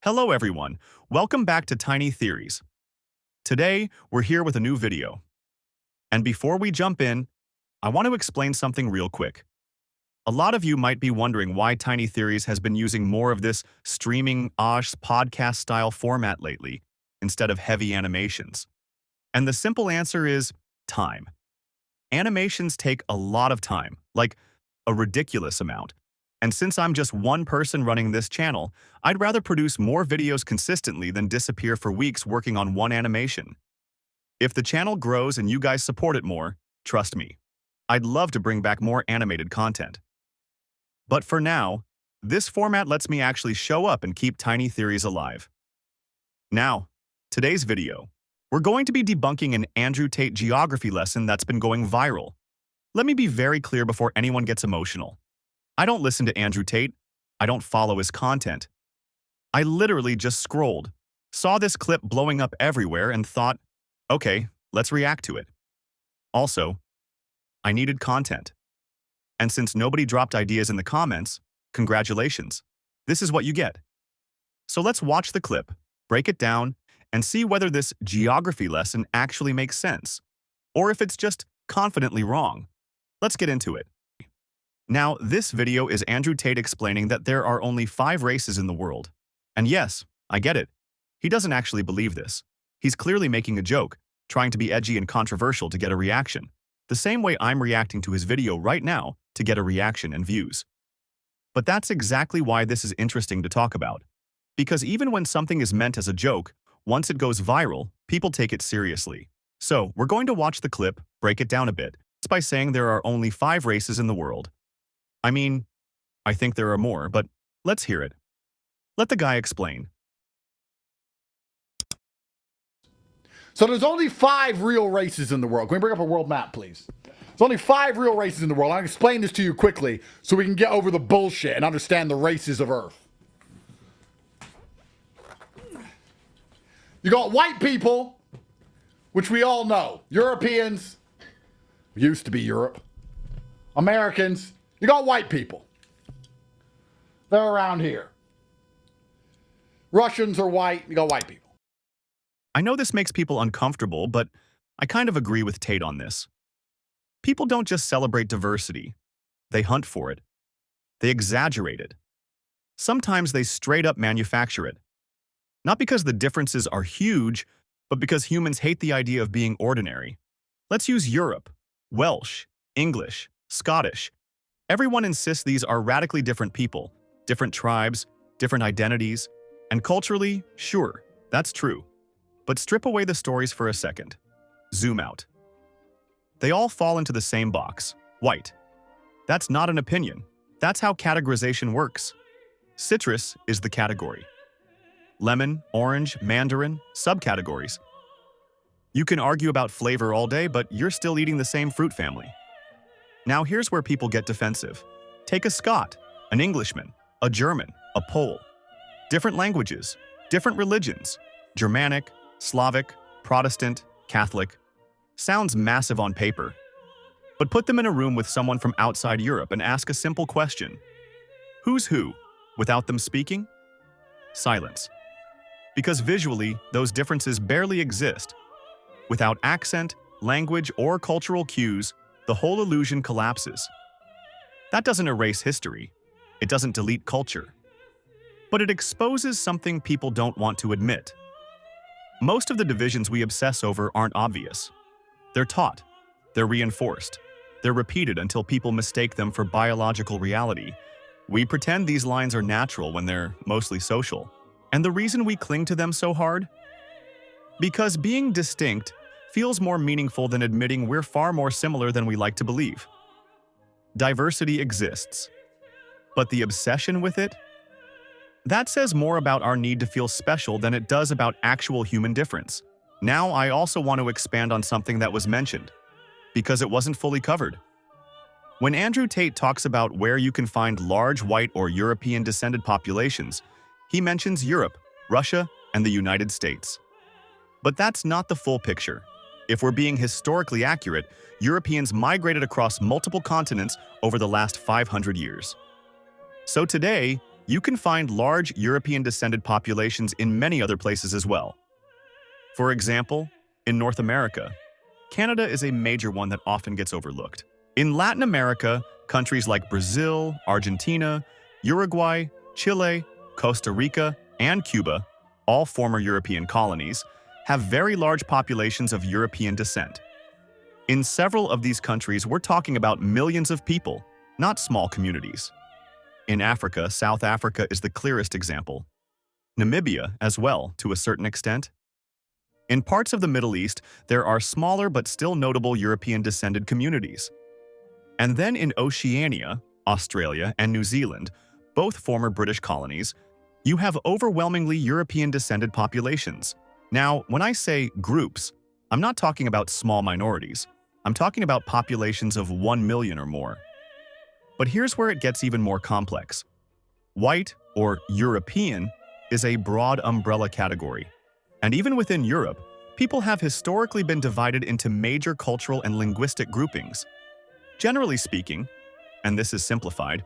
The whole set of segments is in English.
Hello everyone, welcome back to Tiny Theories. Today, we're here with a new video. And before we jump in, I want to explain something real quick. A lot of you might be wondering why Tiny Theories has been using more of this streaming OSH podcast-style format lately, instead of heavy animations. And the simple answer is time. Animations take a lot of time, like a ridiculous amount. And since I'm just one person running this channel, I'd rather produce more videos consistently than disappear for weeks working on one animation. If the channel grows and you guys support it more, trust me, I'd love to bring back more animated content. But for now, this format lets me actually show up and keep Tiny Theories alive. Now, today's video, we're going to be debunking an Andrew Tate geography lesson that's been going viral. Let me be very clear before anyone gets emotional. I don't listen to Andrew Tate. I don't follow his content. I literally just scrolled, saw this clip blowing up everywhere and thought, okay, let's react to it. Also, I needed content. And since nobody dropped ideas in the comments, congratulations. This is what you get. So let's watch the clip, break it down, and see whether this geography lesson actually makes sense, or if it's just confidently wrong. Let's get into it. Now, this video is Andrew Tate explaining that there are only 5 races in the world. And yes, I get it. He doesn't actually believe this. He's clearly making a joke, trying to be edgy and controversial to get a reaction. The same way I'm reacting to his video right now to get a reaction and views. But that's exactly why this is interesting to talk about. Because even when something is meant as a joke, once it goes viral, people take it seriously. So, we're going to watch the clip, break it down a bit, by saying there are only 5 races in the world. I mean, I think there are more, but let's hear it. Let the guy explain. So there's only 5 real races in the world. Can we bring up a world map, please? There's only 5 real races in the world. I'll explain this to you quickly so we can get over the bullshit and understand the races of Earth. You got white people, which we all know. Europeans, used to be Europe. Americans, you got white people. They're around here. Russians are white, you got white people. I know this makes people uncomfortable, but I kind of agree with Tate on this. People don't just celebrate diversity. They hunt for it. They exaggerate it. Sometimes they straight up manufacture it. Not because the differences are huge, but because humans hate the idea of being ordinary. Let's use Europe. Welsh, English, Scottish. Everyone insists these are radically different people, different tribes, different identities, and culturally, sure, that's true. But strip away the stories for a second. Zoom out. They all fall into the same box, white. That's not an opinion. That's how categorization works. Citrus is the category. Lemon, orange, mandarin, subcategories. You can argue about flavor all day, but you're still eating the same fruit family. Now here's where people get defensive. Take a Scot, an Englishman, a German, a Pole. Different languages, different religions, Germanic, Slavic, Protestant, Catholic. Sounds massive on paper. But put them in a room with someone from outside Europe and ask a simple question. Who's who? Without them speaking? Silence. Because visually, those differences barely exist. Without accent, language, or cultural cues, the whole illusion collapses. That doesn't erase history. It doesn't delete culture. But it exposes something people don't want to admit. Most of the divisions we obsess over aren't obvious. They're taught. They're reinforced. They're repeated until people mistake them for biological reality. We pretend these lines are natural when they're mostly social. And the reason we cling to them so hard? Because being distinct feels more meaningful than admitting we're far more similar than we like to believe. Diversity exists. But the obsession with it? That says more about our need to feel special than it does about actual human difference. Now, I also want to expand on something that was mentioned, because it wasn't fully covered. When Andrew Tate talks about where you can find large white or European-descended populations, he mentions Europe, Russia, and the United States. But that's not the full picture. If we're being historically accurate, Europeans migrated across multiple continents over the last 500 years. So today, you can find large European-descended populations in many other places as well. For example, in North America, Canada is a major one that often gets overlooked. In Latin America, countries like Brazil, Argentina, Uruguay, Chile, Costa Rica, and Cuba, all former European colonies, have very large populations of European descent. In several of these countries, we're talking about millions of people, not small communities. In Africa, South Africa is the clearest example. Namibia as well, to a certain extent. In parts of the Middle East, there are smaller but still notable European-descended communities. And then in Oceania, Australia, and New Zealand, both former British colonies, you have overwhelmingly European-descended populations. Now, when I say groups, I'm not talking about small minorities. I'm talking about populations of 1 million or more. But here's where it gets even more complex. White, or European, is a broad umbrella category. And even within Europe, people have historically been divided into major cultural and linguistic groupings. Generally speaking, and this is simplified,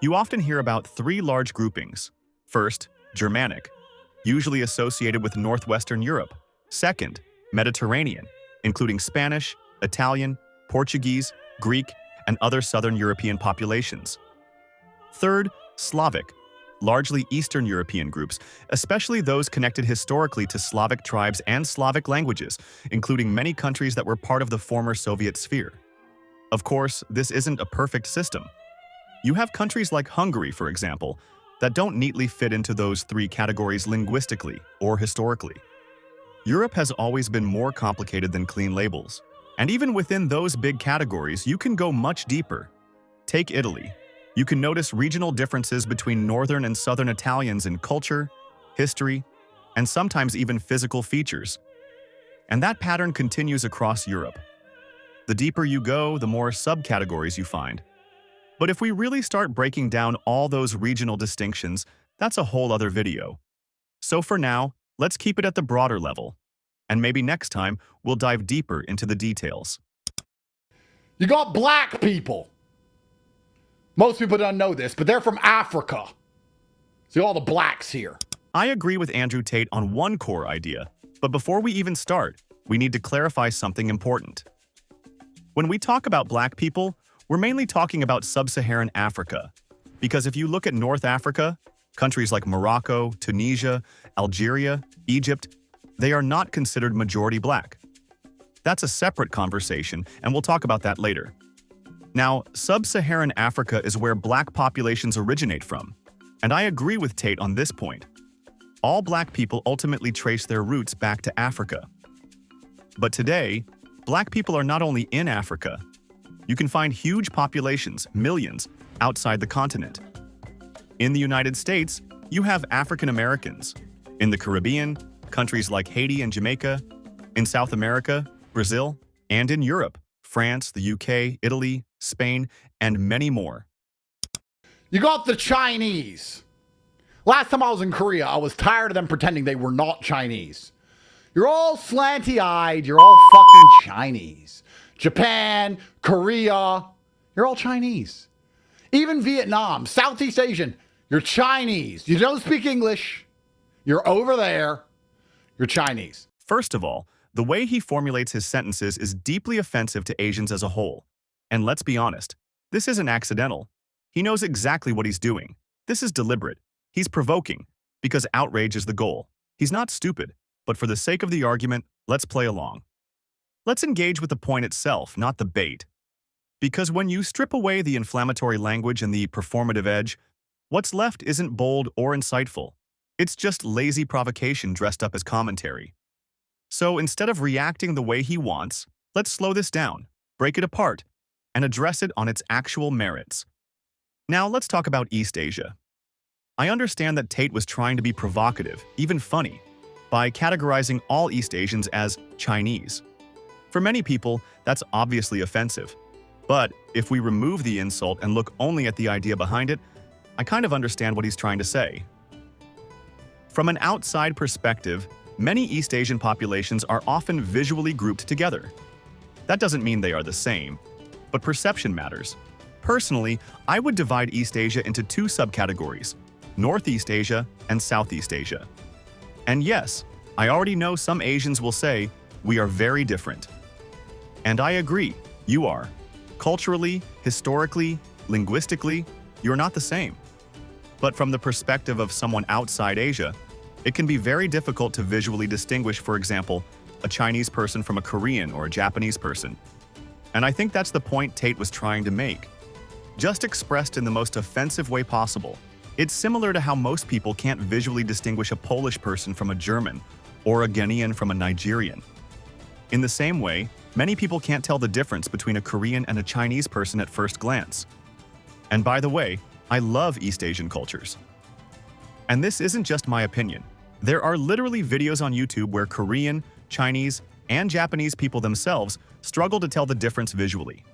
you often hear about 3 large groupings. First, Germanic, usually associated with Northwestern Europe. Second, Mediterranean, including Spanish, Italian, Portuguese, Greek, and other Southern European populations. Third, Slavic, largely Eastern European groups, especially those connected historically to Slavic tribes and Slavic languages, including many countries that were part of the former Soviet sphere. Of course, this isn't a perfect system. You have countries like Hungary, for example, that don't neatly fit into those 3 categories linguistically or historically. Europe has always been more complicated than clean labels. And even within those big categories, you can go much deeper. Take Italy. You can notice regional differences between northern and southern Italians in culture, history, and sometimes even physical features. And that pattern continues across Europe. The deeper you go, the more subcategories you find. But if we really start breaking down all those regional distinctions, that's a whole other video. So for now, let's keep it at the broader level. And maybe next time, we'll dive deeper into the details. You got black people. Most people don't know this, but they're from Africa. See all the blacks here. I agree with Andrew Tate on one core idea, but before we even start, we need to clarify something important. When we talk about black people, we're mainly talking about sub-Saharan Africa, because if you look at North Africa, countries like Morocco, Tunisia, Algeria, Egypt, they are not considered majority black. That's a separate conversation, and we'll talk about that later. Now, sub-Saharan Africa is where black populations originate from, and I agree with Tate on this point. All black people ultimately trace their roots back to Africa. But today, black people are not only in Africa. You can find huge populations, millions, outside the continent. In the United States, you have African Americans. In the Caribbean, countries like Haiti and Jamaica. In South America, Brazil. And in Europe, France, the UK, Italy, Spain, and many more. You got the Chinese. Last time I was in Korea, I was tired of them pretending they were not Chinese. You're all slanty-eyed. You're all fucking Chinese. Japan, Korea, you're all Chinese. Even Vietnam, Southeast Asian, you're Chinese. You don't speak English. You're over there. You're Chinese. First of all, the way he formulates his sentences is deeply offensive to Asians as a whole. And let's be honest, this isn't accidental. He knows exactly what he's doing. This is deliberate. He's provoking, because outrage is the goal. He's not stupid, but for the sake of the argument, let's play along. Let's engage with the point itself, not the bait. Because when you strip away the inflammatory language and the performative edge, what's left isn't bold or insightful. It's just lazy provocation dressed up as commentary. So instead of reacting the way he wants, let's slow this down, break it apart, and address it on its actual merits. Now let's talk about East Asia. I understand that Tate was trying to be provocative, even funny, by categorizing all East Asians as Chinese. For many people, that's obviously offensive. But if we remove the insult and look only at the idea behind it, I kind of understand what he's trying to say. From an outside perspective, many East Asian populations are often visually grouped together. That doesn't mean they are the same, but perception matters. Personally, I would divide East Asia into two subcategories: Northeast Asia, and Southeast Asia. And yes, I already know some Asians will say, we are very different. And I agree, you are. Culturally, historically, linguistically, you're not the same. But from the perspective of someone outside Asia, it can be very difficult to visually distinguish, for example, a Chinese person from a Korean or a Japanese person. And I think that's the point Tate was trying to make. Just expressed in the most offensive way possible, it's similar to how most people can't visually distinguish a Polish person from a German or a Ghanaian from a Nigerian. In the same way, many people can't tell the difference between a Korean and a Chinese person at first glance. And by the way, I love East Asian cultures. And this isn't just my opinion. There are literally videos on YouTube where Korean, Chinese, and Japanese people themselves struggle to tell the difference visually.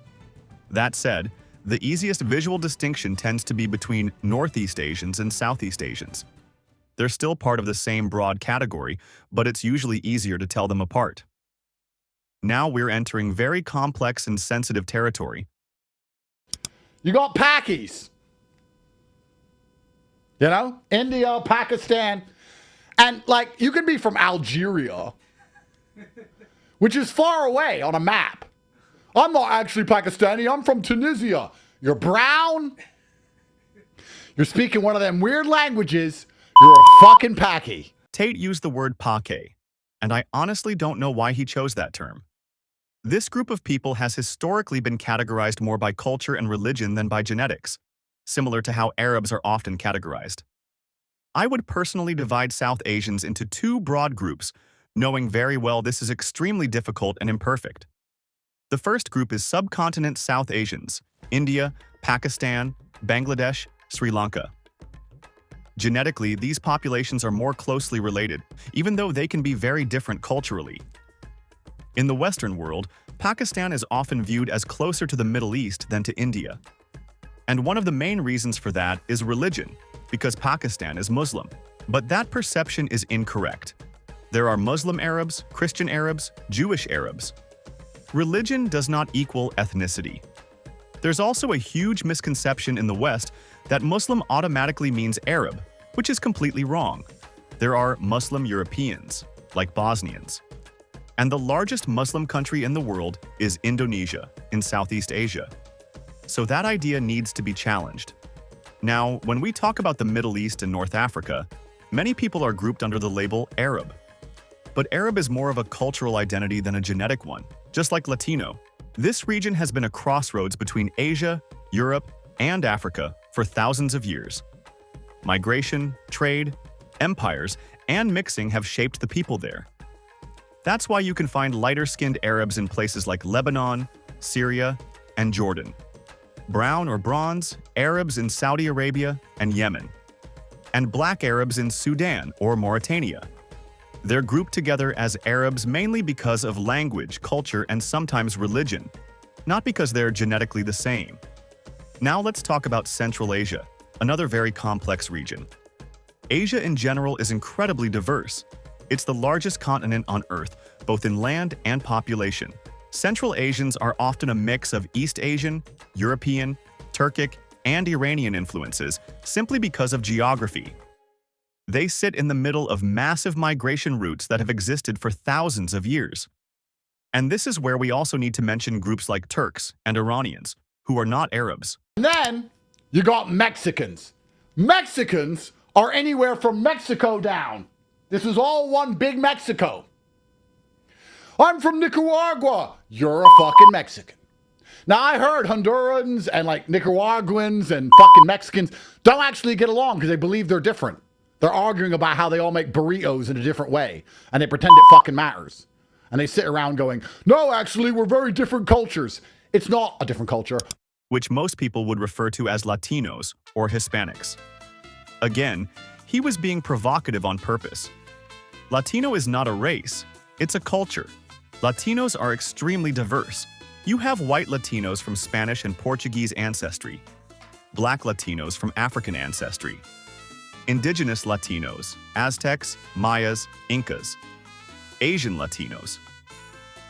That said, the easiest visual distinction tends to be between Northeast Asians and Southeast Asians. They're still part of the same broad category, but it's usually easier to tell them apart. Now we're entering very complex and sensitive territory. You got Pakis. You know, India, Pakistan, and like you can be from Algeria, which is far away on a map. I'm not actually Pakistani, I'm from Tunisia. You're brown, you're speaking one of them weird languages, you're a fucking Paki. Tate used the word Pake, and I honestly don't know why he chose that term. This group of people has historically been categorized more by culture and religion than by genetics, similar to how Arabs are often categorized. I would personally divide South Asians into two broad groups, knowing very well this is extremely difficult and imperfect. The first group is subcontinent South Asians, India, Pakistan, Bangladesh, Sri Lanka. Genetically, these populations are more closely related, even though they can be very different culturally. In the Western world, Pakistan is often viewed as closer to the Middle East than to India. And one of the main reasons for that is religion, because Pakistan is Muslim. But that perception is incorrect. There are Muslim Arabs, Christian Arabs, Jewish Arabs. Religion does not equal ethnicity. There's also a huge misconception in the West that Muslim automatically means Arab, which is completely wrong. There are Muslim Europeans, like Bosnians. And the largest Muslim country in the world is Indonesia, in Southeast Asia. So that idea needs to be challenged. Now, when we talk about the Middle East and North Africa, many people are grouped under the label Arab. But Arab is more of a cultural identity than a genetic one, just like Latino. This region has been a crossroads between Asia, Europe, and Africa for thousands of years. Migration, trade, empires, and mixing have shaped the people there. That's why you can find lighter-skinned Arabs in places like Lebanon, Syria, and Jordan. Brown or bronze Arabs in Saudi Arabia and Yemen. And black Arabs in Sudan or Mauritania. They're grouped together as Arabs mainly because of language, culture, and sometimes religion, not because they're genetically the same. Now let's talk about Central Asia, another very complex region. Asia in general is incredibly diverse. It's the largest continent on Earth, both in land and population. Central Asians are often a mix of East Asian, European, Turkic, and Iranian influences simply because of geography. They sit in the middle of massive migration routes that have existed for thousands of years. And this is where we also need to mention groups like Turks and Iranians, who are not Arabs. And then you got Mexicans. Mexicans are anywhere from Mexico down. This is all one big Mexico. I'm from Nicaragua. You're a fucking Mexican. Now, I heard Hondurans and like Nicaraguans and fucking Mexicans don't actually get along because they believe they're different. They're arguing about how they all make burritos in a different way, and they pretend it fucking matters. And they sit around going, no, actually, we're very different cultures. It's not a different culture. Which most people would refer to as Latinos or Hispanics. Again, he was being provocative on purpose. Latino is not a race, it's a culture. Latinos are extremely diverse. You have white Latinos from Spanish and Portuguese ancestry, black Latinos from African ancestry, indigenous Latinos, Aztecs, Mayas, Incas, Asian Latinos,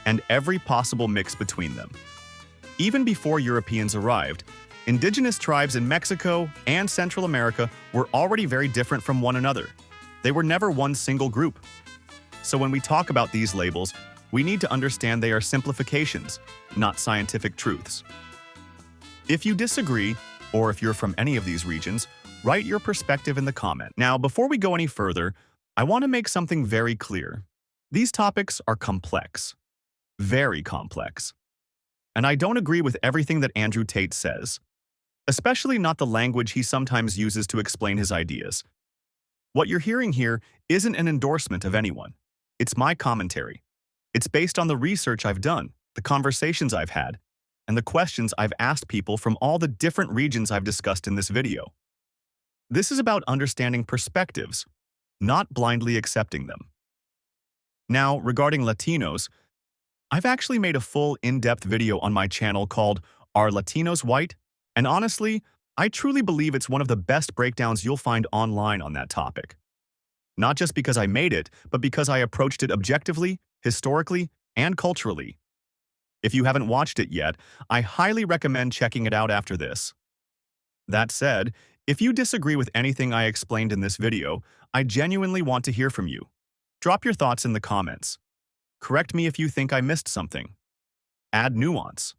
and every possible mix between them. Even before Europeans arrived, Indigenous tribes in Mexico and Central America were already very different from one another. They were never one single group. So when we talk about these labels, we need to understand they are simplifications, not scientific truths. If you disagree, or if you're from any of these regions, write your perspective in the comment. Now, before we go any further, I want to make something very clear. These topics are complex, very complex. And I don't agree with everything that Andrew Tate says, especially not the language he sometimes uses to explain his ideas. What you're hearing here isn't an endorsement of anyone. It's my commentary. It's based on the research I've done, the conversations I've had, and the questions I've asked people from all the different regions I've discussed in this video. This is about understanding perspectives, not blindly accepting them. Now, regarding Latinos, I've actually made a full in-depth video on my channel called Are Latinos White? And honestly, I truly believe it's one of the best breakdowns you'll find online on that topic. Not just because I made it, but because I approached it objectively, historically, and culturally. If you haven't watched it yet, I highly recommend checking it out after this. That said, if you disagree with anything I explained in this video, I genuinely want to hear from you. Drop your thoughts in the comments. Correct me if you think I missed something. Add nuance.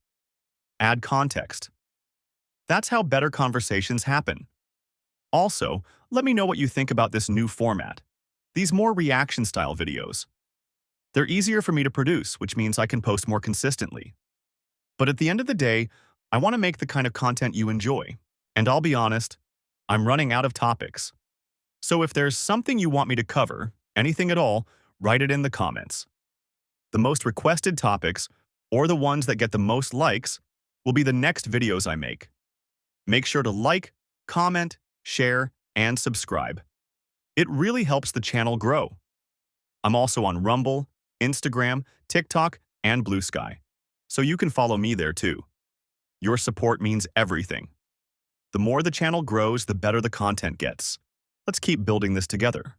Add context. That's how better conversations happen. Also, let me know what you think about this new format. These more reaction-style videos. They're easier for me to produce, which means I can post more consistently. But at the end of the day, I want to make the kind of content you enjoy. And I'll be honest, I'm running out of topics. So if there's something you want me to cover, anything at all, write it in the comments. The most requested topics, or the ones that get the most likes, will be the next videos I make. Make sure to like, comment, share, and subscribe. It really helps the channel grow. I'm also on Rumble, Instagram, TikTok, and Blue Sky, so you can follow me there too. Your support means everything. The more the channel grows, the better the content gets. Let's keep building this together.